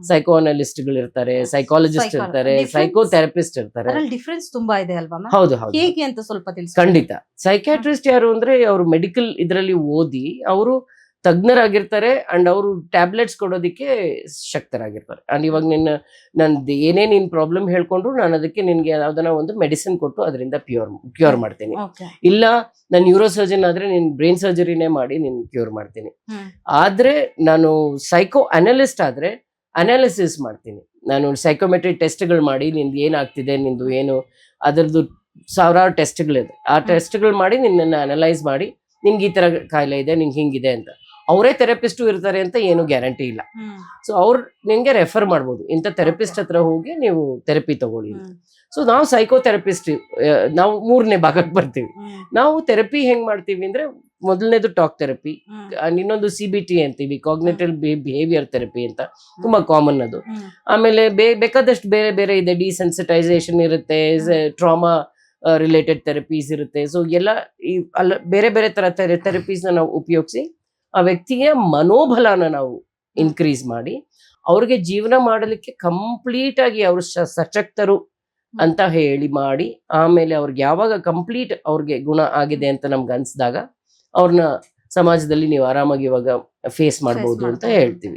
Psycho ಅನಲಿಸ್ಟ್ಗಳು ಇರ್ತಾರೆ, psychologist ಇರ್ತಾರೆ, psycho therapist ಇರ್ತಾರೆ. ಡಿಫ್ರೆನ್ಸ್ ತುಂಬಾ ಇದೆ ಅಲ್ವಾ ಮ್ಯಾಮ್? ಹೌದು ಹೌದು ಹೇಗೆ ಅಂತ ಸ್ವಲ್ಪ ತಿಳಿಸಿ. ಖಂಡಿತ. ಸೈಕ್ಯಾಟ್ರಿಸ್ಟ್ ಯಾರು ಅಂದ್ರೆ ಅವರು ಮೆಡಿಕಲ್ ಇದರಲ್ಲಿ ಓದಿ ಅವರು ತಜ್ಞರಾಗಿರ್ತಾರೆ ಅಂಡ್ ಅವರು ಟ್ಯಾಬ್ಲೆಟ್ಸ್ ಕೊಡೋದಿಕ್ಕೆ ಶಕ್ತರಾಗಿರ್ತಾರೆ. ಅಂಡ್ ಇವಾಗ ನಂದು ಏನೇ ನೀನ್ ಪ್ರಾಬ್ಲಮ್ ಹೇಳ್ಕೊಂಡ್ರು ನಾನು ಅದಕ್ಕೆ ನಿನ್ಗೆ ಯಾವ್ದನ್ನ ಒಂದು ಮೆಡಿಸಿನ್ ಕೊಟ್ಟು ಅದರಿಂದ ಕ್ಯೂರ್ ಮಾಡ್ತೀನಿ. ಇಲ್ಲ ನಾನು ನ್ಯೂರೋ ಸರ್ಜನ್ ಆದ್ರೆ ನಿನ್ ಬ್ರೈನ್ ಸರ್ಜರಿನೇ ಮಾಡಿ ನಿನ್ ಕ್ಯೂರ್ ಮಾಡ್ತೀನಿ. ಆದ್ರೆ ನಾನು ಸೈಕೋ ಅನಲಿಸ್ಟ್ ಆದ್ರೆ ಅನಾಲಿಸಿಸ್ ಮಾಡ್ತೀನಿ. ನಾನು ಸೈಕೋಮೆಟ್ರಿ ಟೆಸ್ಟ್ಗಳು ಮಾಡಿ ನಿಂದು ಏನಾಗ್ತಿದೆ, ನಿಂದು ಏನು ಅದರದ್ದು ಸಾವಿರಾರು ಟೆಸ್ಟ್ಗಳಿದೆ. ಆ ಟೆಸ್ಟ್ಗಳು ಮಾಡಿ ನಿನ್ನನ್ನು ಅನಲೈಸ್ ಮಾಡಿ ನಿನ್ಗೆ ಈ ತರ ಕಾಯಿಲೆ ಇದೆ, ನಿಂಗೆ ಹಿಂಗಿದೆ ಅಂತ. ಅವರೇ ಥೆರಪಿಸ್ಟು ಇರ್ತಾರೆ ಅಂತ ಏನು ಗ್ಯಾರಂಟಿ ಇಲ್ಲ. ಸೊ ಅವ್ರು ನಿಂಗೆ ರೆಫರ್ ಮಾಡ್ಬೋದು, ಇಂಥ ಥೆರಪಿಸ್ಟ್ ಹತ್ರ ಹೋಗಿ ನೀವು ಥೆರಪಿ ತಗೊಳ್ಳಿ. ಸೊ ನಾವು ಸೈಕೋ ಥೆರಪಿಸ್ಟ್ ನಾವು 3ನೇ ಭಾಗಕ್ಕೆ ಬರ್ತೀವಿ. ನಾವು ಥೆರಪಿ ಹೆಂಗ್ ಮಾಡ್ತೀವಿ ಅಂದ್ರೆ ಮೊದಲನೇದು ಟಾಕ್ ಥೆರಪಿ, ಇನ್ನೊಂದು CBT ಅಂತೀವಿ, ಕಾಗ್ನಿಟಿವ್ ಬಿಹೇವಿಯರ್ ಥೆರಪಿ ಅಂತ, ತುಂಬಾ ಕಾಮನ್ ಅದು. ಆಮೇಲೆ ಬೇಕಾದಷ್ಟು ಬೇರೆ ಬೇರೆ ಇದೆ, ಡಿಸೆನ್ಸಿಟೈಸೇಷನ್ ಇರುತ್ತೆ, ಟ್ರಾಮಾ ರಿಲೇಟೆಡ್ ಥೆರಪೀಸ್ ಇರುತ್ತೆ. ಸೊ ಎಲ್ಲ ಬೇರೆ ಬೇರೆ ತರ ಥೆರಪೀಸ್ನ ನಾವು ಉಪಯೋಗಿಸಿ ಆ ವ್ಯಕ್ತಿಯ ಮನೋಬಲನ ನಾವು ಇನ್ಕ್ರೀಸ್ ಮಾಡಿ ಅವ್ರಿಗೆ ಜೀವನ ಮಾಡಲಿಕ್ಕೆ ಕಂಪ್ಲೀಟ್ ಆಗಿ ಅವರು ಸಶಕ್ತರು ಅಂತ ಹೇಳಿ ಮಾಡಿ, ಆಮೇಲೆ ಅವ್ರಿಗೆ ಯಾವಾಗ ಕಂಪ್ಲೀಟ್ ಅವ್ರಿಗೆ ಗುಣ ಆಗಿದೆ ಅಂತ ನಮ್ಗೆ ಅನ್ಸಿದಾಗ ಅವ್ರನ್ನ ಸಮಾಜದಲ್ಲಿ ನೀವು ಆರಾಮಾಗಿ ಇವಾಗ ಫೇಸ್ ಮಾಡ್ಬೋದು ಅಂತ ಹೇಳ್ತೀವಿ.